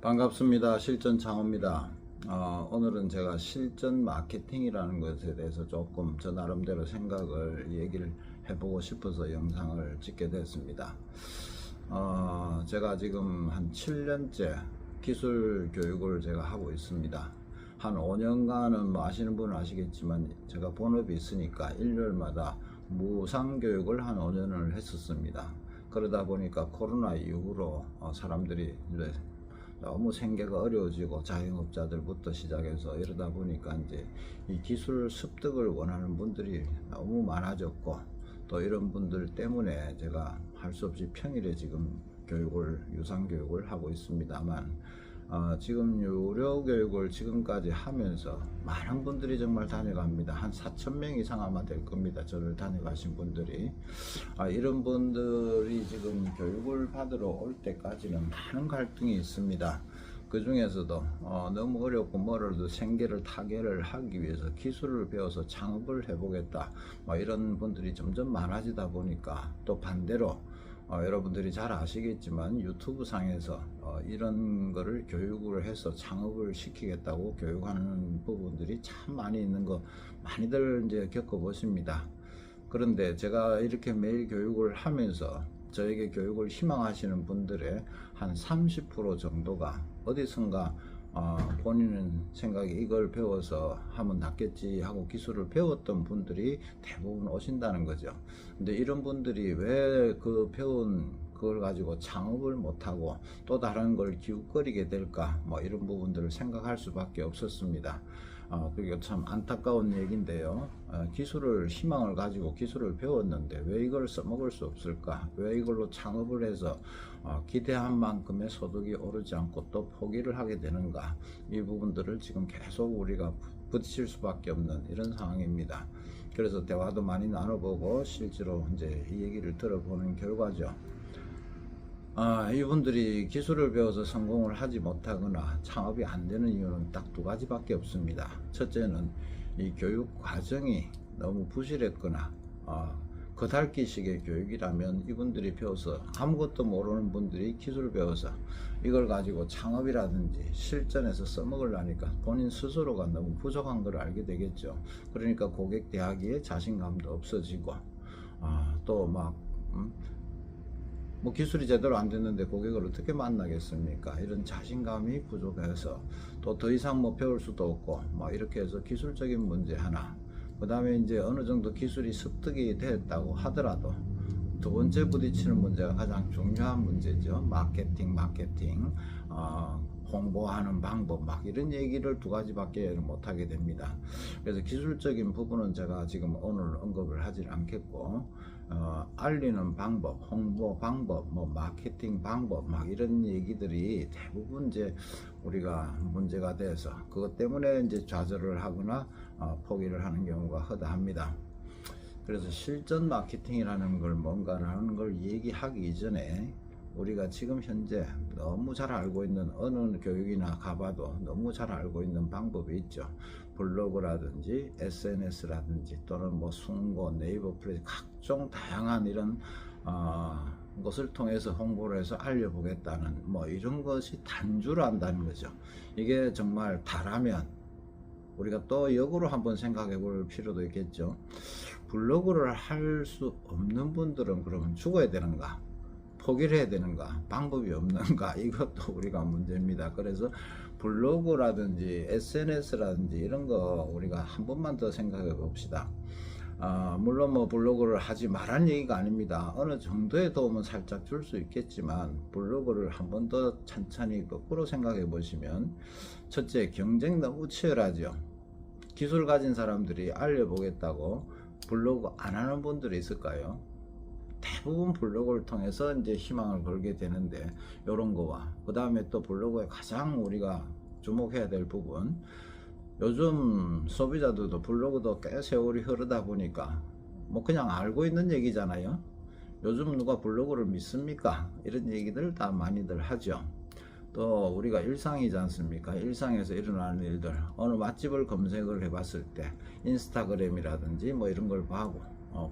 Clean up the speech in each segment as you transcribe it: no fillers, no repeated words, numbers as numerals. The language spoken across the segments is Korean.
반갑습니다. 실전 창호입니다. 오늘은 제가 실전 마케팅이라는 것에 대해서 조금 저 나름대로 생각을 얘기를 해보고 싶어서 영상을 찍게 됐습니다. 제가 지금 한 7년째 기술 교육을 제가 하고 있습니다. 한 5년간은 뭐 아시는 분은 아시겠지만 제가 본업이 있으니까 일요일마다 무상교육을 한 5년을 했었습니다. 그러다 보니까 코로나 이후로 사람들이 이제 너무 생계가 어려워지고 자영업자들부터 시작해서 이러다 보니까 이제 이 기술 습득을 원하는 분들이 너무 많아졌고, 또 이런 분들 때문에 제가 할 수 없이 평일에 지금 유상 교육을 하고 있습니다만, 지금 유료 교육을 지금까지 하면서 많은 분들이 정말 다녀갑니다. 한 4,000명 이상 아마 될 겁니다. 저를 다녀가신 분들이. 이런 분들이 지금 교육을 받으러 올 때까지는 많은 갈등이 있습니다. 그 중에서도 너무 어렵고 멀어도 생계를 타개를 하기 위해서 기술을 배워서 창업을 해보겠다, 이런 분들이 점점 많아지다 보니까, 또 반대로 여러분들이 잘 아시겠지만 유튜브 상에서 이런 거를 교육을 해서 창업을 시키겠다고 교육하는 부분들이 참 많이 있는 거 많이들 이제 겪어보십니다. 그런데 제가 이렇게 매일 교육을 하면서 저에게 교육을 희망하시는 분들의 한 30% 정도가 어디선가 본인은 생각에 이걸 배워서 하면 낫겠지 하고 기술을 배웠던 분들이 대부분 오신다는 거죠. 근데 이런 분들이 왜 그 배운 그걸 가지고 창업을 못하고 또 다른 걸 기웃거리게 될까, 이런 부분들을 생각할 수밖에 없었습니다. 그게 참 안타까운 얘기인데요. 기술을 희망을 가지고 기술을 배웠는데 왜 이걸 써먹을 수 없을까? 왜 이걸로 창업을 해서 기대한 만큼의 소득이 오르지 않고 또 포기를 하게 되는가? 이 부분들을 지금 계속 우리가 부딪힐 수밖에 없는 이런 상황입니다. 그래서 대화도 많이 나눠보고 실제로 이제 이 얘기를 들어보는 결과죠. 이분들이 기술을 배워서 성공을 하지 못하거나 창업이 안 되는 이유는 딱 두 가지밖에 없습니다. 첫째는 이 교육 과정이 너무 부실했거나, 겉핥기식의 교육이라면 이분들이 배워서 아무것도 모르는 분들이 기술을 배워서 이걸 가지고 창업이라든지 실전에서 써먹으려니까 본인 스스로가 너무 부족한 걸 알게 되겠죠. 그러니까 고객 대하기에 자신감도 없어지고, 기술이 제대로 안 됐는데 고객을 어떻게 만나겠습니까? 이런 자신감이 부족해서 또 더 이상 배울 수도 없고, 이렇게 해서 기술적인 문제 하나, 그 다음에 이제 어느 정도 기술이 습득이 됐다고 하더라도 두 번째 부딪히는 문제가 가장 중요한 문제죠. 마케팅, 홍보하는 방법, 이런 얘기를 두 가지밖에 못하게 됩니다. 그래서 기술적인 부분은 제가 지금 오늘 언급을 하지 않겠고, 알리는 방법, 홍보 방법, 마케팅 방법, 이런 얘기들이 대부분 이제 우리가 문제가 돼서 그것 때문에 이제 좌절을 하거나 포기를 하는 경우가 허다합니다. 그래서 실전 마케팅이라는 걸 뭔가라는 걸 얘기하기 이전에 우리가 지금 현재 너무 잘 알고 있는, 어느 교육이나 가봐도 너무 잘 알고 있는 방법이 있죠. 블로그라든지 SNS라든지 또는 숭고, 네이버 플레이, 각종 다양한 이런 것을 통해서 홍보를 해서 알려보겠다는 이런 것이 단주를 한다는 거죠. 이게 정말 다라면 우리가 또 역으로 한번 생각해 볼 필요도 있겠죠. 블로그를 할 수 없는 분들은 그러면 죽어야 되는가? 포기를 해야 되는가? 방법이 없는가? 이것도 우리가 문제입니다. 그래서 블로그라든지 SNS라든지 이런 거 우리가 한 번만 더 생각해 봅시다. 물론 블로그를 하지 말란 얘기가 아닙니다. 어느 정도의 도움은 살짝 줄 수 있겠지만, 블로그를 한 번 더 천천히 거꾸로 생각해 보시면, 첫째, 경쟁이 너무 치열하죠. 기술 가진 사람들이 알려보겠다고 블로그 안 하는 분들이 있을까요? 대부분 블로그를 통해서 이제 희망을 걸게 되는데, 요런 거와 그 다음에 또 블로그에 가장 우리가 주목해야 될 부분, 요즘 소비자들도 블로그도 꽤 세월이 흐르다 보니까 그냥 알고 있는 얘기잖아요. 요즘 누가 블로그를 믿습니까? 이런 얘기들 다 많이들 하죠. 또 우리가 일상이지 않습니까? 일상에서 일어나는 일들, 어느 맛집을 검색을 해봤을 때 인스타그램이라든지 이런 걸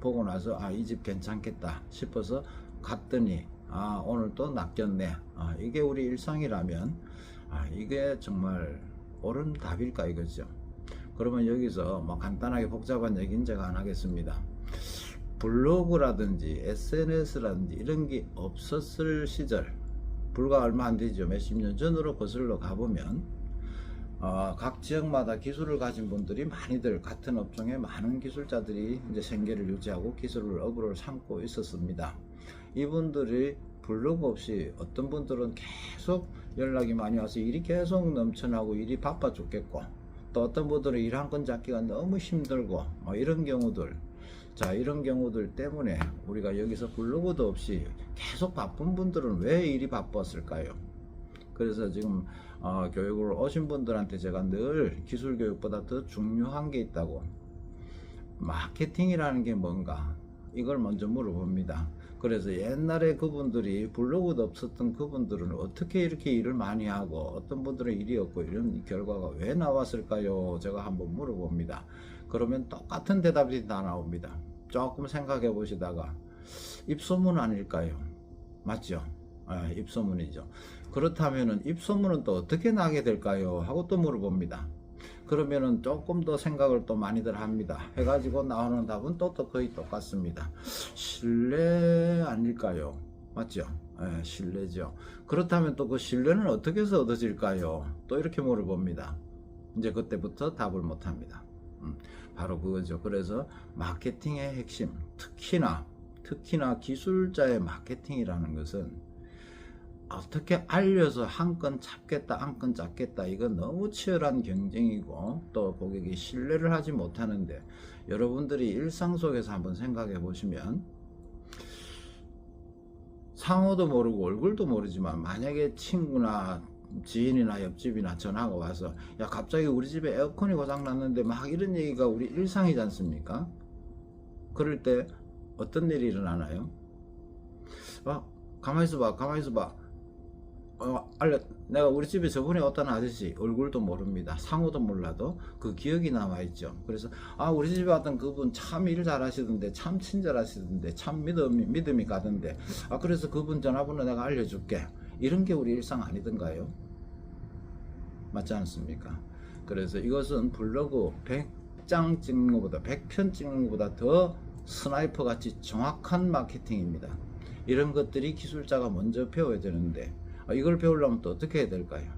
보고 나서 이 집 괜찮겠다 싶어서 갔더니 오늘 또 낚였네. 이게 우리 일상이라면 이게 정말 옳은 답일까 이거죠. 그러면 여기서 뭐 간단하게 복잡한 얘기는 제가 안 하겠습니다. 블로그라든지 SNS라든지 이런 게 없었을 시절, 불과 얼마 안 되죠. 몇십 년 전으로 거슬러 가보면 각 지역마다 기술을 가진 분들이 많이들, 같은 업종에 많은 기술자들이 이제 생계를 유지하고 기술을 업으로 삼고 있었습니다. 이분들이 블로그 없이 어떤 분들은 계속 연락이 많이 와서 일이 계속 넘쳐나고 일이 바빠 죽겠고, 또 어떤 분들은 일 한 건 잡기가 너무 힘들고 이런 경우들, 자, 이런 경우들 때문에 우리가 여기서 블로그도 없이 계속 바쁜 분들은 왜 일이 바빴을까요? 그래서 지금 교육을 오신 분들한테 제가 늘 기술 교육보다 더 중요한 게 있다고, 마케팅이라는 게 뭔가, 이걸 먼저 물어봅니다. 그래서 옛날에 그분들이 블로그도 없었던 그분들은 어떻게 이렇게 일을 많이 하고 어떤 분들은 일이 없고 이런 결과가 왜 나왔을까요? 제가 한번 물어봅니다. 그러면 똑같은 대답이 다 나옵니다. 조금 생각해 보시다가 입소문 아닐까요? 맞죠? 입소문이죠. 그렇다면은 입소문은 또 어떻게 나게 될까요? 하고 또 물어봅니다. 그러면은 조금 더 생각을 또 많이들 합니다. 해가지고 나오는 답은 또 거의 똑같습니다. 신뢰 아닐까요? 맞죠? 신뢰죠. 그렇다면 또 그 신뢰는 어떻게 해서 얻어질까요? 또 이렇게 물어봅니다. 이제 그때부터 답을 못합니다. 바로 그거죠. 그래서 마케팅의 핵심, 특히나 기술자의 마케팅이라는 것은 어떻게 알려서 한 건 잡겠다, 한 건 잡겠다, 이건 너무 치열한 경쟁이고, 또 고객이 신뢰를 하지 못하는데, 여러분들이 일상 속에서 한번 생각해 보시면 상호도 모르고 얼굴도 모르지만 만약에 친구나 지인이나 옆집이나 전화가 와서 야, 갑자기 우리 집에 에어컨이 고장 났는데, 막 이런 얘기가 우리 일상이지 않습니까? 그럴 때 어떤 일이 일어나나요? 가만히 있어봐. 내가 우리 집에 저번에 어떤 아저씨, 얼굴도 모릅니다. 상호도 몰라도 그 기억이 남아있죠. 그래서 우리 집에 왔던 그분 참 일 잘하시던데, 참 친절하시던데, 참 믿음이 가던데, 그래서 그분 전화번호 내가 알려줄게. 이런 게 우리 일상 아니던가요? 맞지 않습니까? 그래서 이것은 블로그 100장 찍는 것보다, 100편 찍는 것보다 더 스나이퍼 같이 정확한 마케팅입니다. 이런 것들이 기술자가 먼저 배워야 되는데, 이걸 배우려면 또 어떻게 해야 될까요?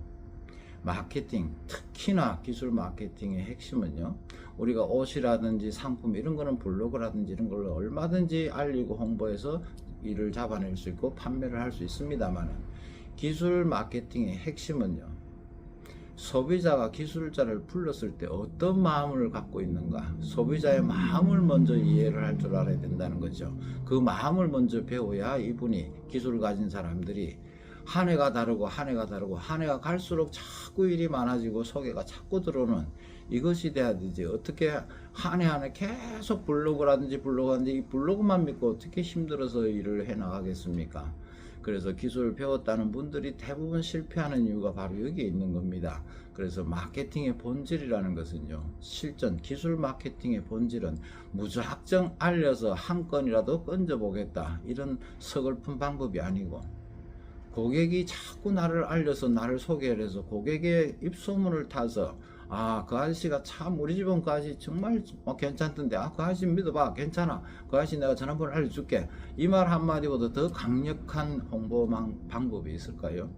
마케팅, 특히나 기술 마케팅의 핵심은요, 우리가 옷이라든지 상품 이런 거는 블로그라든지 이런 걸로 얼마든지 알리고 홍보해서 일을 잡아낼 수 있고 판매를 할 수 있습니다만, 기술 마케팅의 핵심은요, 소비자가 기술자를 불렀을 때 어떤 마음을 갖고 있는가, 소비자의 마음을 먼저 이해를 할 줄 알아야 된다는 거죠. 그 마음을 먼저 배워야 이분이, 기술을 가진 사람들이 한 해가 다르고 한 해가 갈수록 자꾸 일이 많아지고 소개가 자꾸 들어오는 이것이 돼야 되지. 어떻게 한 해 계속 블로그라든지 이 블로그만 믿고 어떻게 힘들어서 일을 해 나가겠습니까? 그래서 기술을 배웠다는 분들이 대부분 실패하는 이유가 바로 여기에 있는 겁니다. 그래서 마케팅의 본질이라는 것은요, 실전 기술 마케팅의 본질은 무작정 알려서 한 건이라도 건져보겠다, 이런 서글픈 방법이 아니고, 고객이 자꾸 나를 알려서 나를 소개를 해서 고객의 입소문을 타서 그 아저씨가 참, 우리 집은 그 아저씨 정말 괜찮던데, 그 아저씨 믿어봐, 괜찮아, 그 아저씨 내가 전화번호 알려줄게, 이 말 한마디보다 더 강력한 홍보 방법이 있을까요?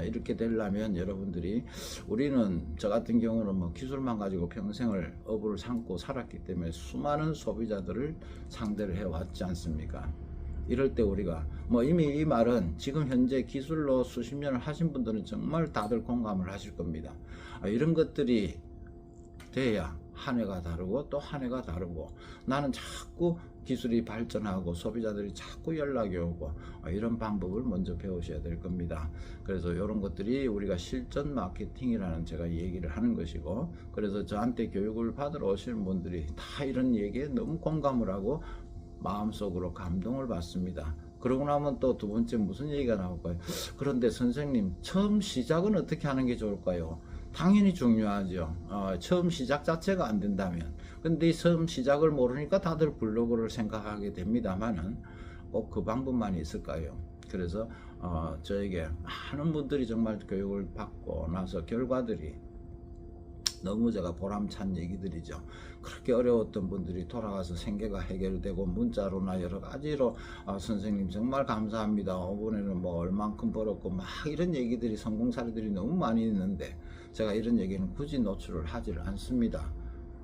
이렇게 되려면 여러분들이, 우리는 저 같은 경우는 뭐 기술만 가지고 평생을 업을 삼고 살았기 때문에 수많은 소비자들을 상대를 해왔지 않습니까? 이럴 때 우리가 이미 이 말은 지금 현재 기술로 수십 년을 하신 분들은 정말 다들 공감을 하실 겁니다. 이런 것들이 돼야 한 해가 다르고 또 한 해가 다르고, 나는 자꾸 기술이 발전하고 소비자들이 자꾸 연락이 오고, 이런 방법을 먼저 배우셔야 될 겁니다. 그래서 이런 것들이 우리가 실전 마케팅이라는 제가 얘기를 하는 것이고, 그래서 저한테 교육을 받으러 오시는 분들이 다 이런 얘기에 너무 공감을 하고 마음속으로 감동을 받습니다. 그러고 나면 또 두 번째 무슨 얘기가 나올까요? 그런데 선생님, 처음 시작은 어떻게 하는 게 좋을까요? 당연히 중요하죠. 처음 시작 자체가 안 된다면. 근데 이 처음 시작을 모르니까 다들 블로그를 생각하게 됩니다만은 꼭 그 방법만 있을까요? 그래서 저에게 많은 분들이 정말 교육을 받고 나서 결과들이 너무 제가 보람찬 얘기들이죠. 그렇게 어려웠던 분들이 돌아가서 생계가 해결되고 문자로나 여러 가지로 선생님 정말 감사합니다. 이번에는 뭐 얼만큼 벌었고 막 이런 얘기들이 성공 사례들이 너무 많이 있는데 제가 이런 얘기는 굳이 노출을 하지를 않습니다.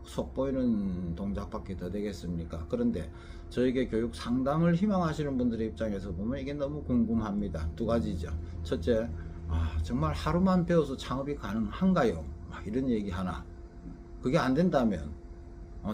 속보이는 동작밖에 더 되겠습니까? 그런데 저에게 교육 상담을 희망하시는 분들의 입장에서 보면 이게 너무 궁금합니다. 두 가지죠. 첫째, 정말 하루만 배워서 창업이 가능한가요? 이런 얘기 하나. 그게 안 된다면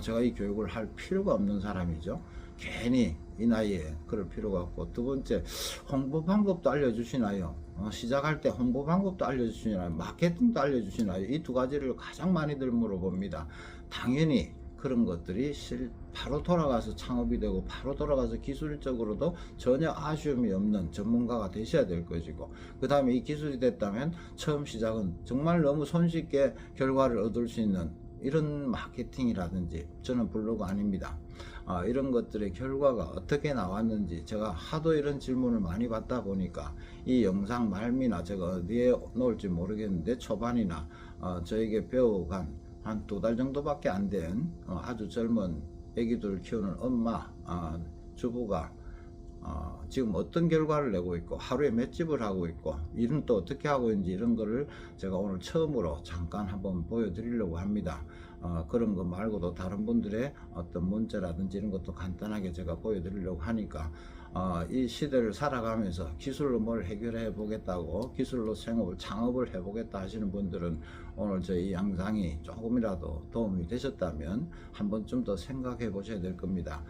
제가 이 교육을 할 필요가 없는 사람이죠. 괜히 이 나이에 그럴 필요가 없고, 두 번째, 홍보 방법도 알려주시나요? 시작할 때 홍보 방법도 알려주시나요? 마케팅도 알려주시나요? 이 두 가지를 가장 많이들 물어봅니다. 당연히 그런 것들이 바로 돌아가서 창업이 되고 바로 돌아가서 기술적으로도 전혀 아쉬움이 없는 전문가가 되셔야 될 것이고, 그 다음에 이 기술이 됐다면 처음 시작은 정말 너무 손쉽게 결과를 얻을 수 있는 이런 마케팅이라든지, 저는 블로그 아닙니다. 이런 것들의 결과가 어떻게 나왔는지 제가 하도 이런 질문을 많이 받다 보니까 이 영상 말미나 제가 어디에 놓을지 모르겠는데, 초반이나 저에게 배워간 한 2달 정도밖에 안 된 아주 젊은 애기들 키우는 엄마, 주부가 지금 어떤 결과를 내고 있고 하루에 몇 집을 하고 있고 일은 또 어떻게 하고 있는지, 이런 거를 제가 오늘 처음으로 잠깐 한번 보여드리려고 합니다. 그런 거 말고도 다른 분들의 어떤 문제라든지 이런 것도 간단하게 제가 보여드리려고 하니까, 이 시대를 살아가면서 기술로 뭘 해결해 보겠다고, 기술로 생업을 창업을 해 보겠다 하시는 분들은 오늘 저희 영상이 조금이라도 도움이 되셨다면 한 번쯤 더 생각해 보셔야 될 겁니다.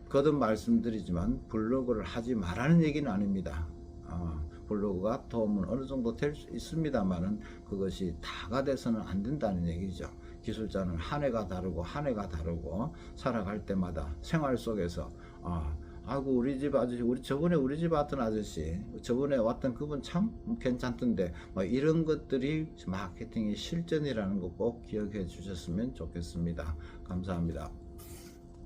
거듭 말씀드리지만 블로그를 하지 말라는 얘기는 아닙니다. 블로그가 도움은 어느 정도 될 수 있습니다만은 그것이 다가 돼서는 안 된다는 얘기죠. 기술자는 한 해가 다르고 한 해가 다르고 살아갈 때마다 생활 속에서 아이고 우리 집 아저씨, 저번에 우리 집 왔던 아저씨, 저번에 왔던 그분 참 괜찮던데, 이런 것들이 마케팅의 실전이라는 거 꼭 기억해 주셨으면 좋겠습니다. 감사합니다.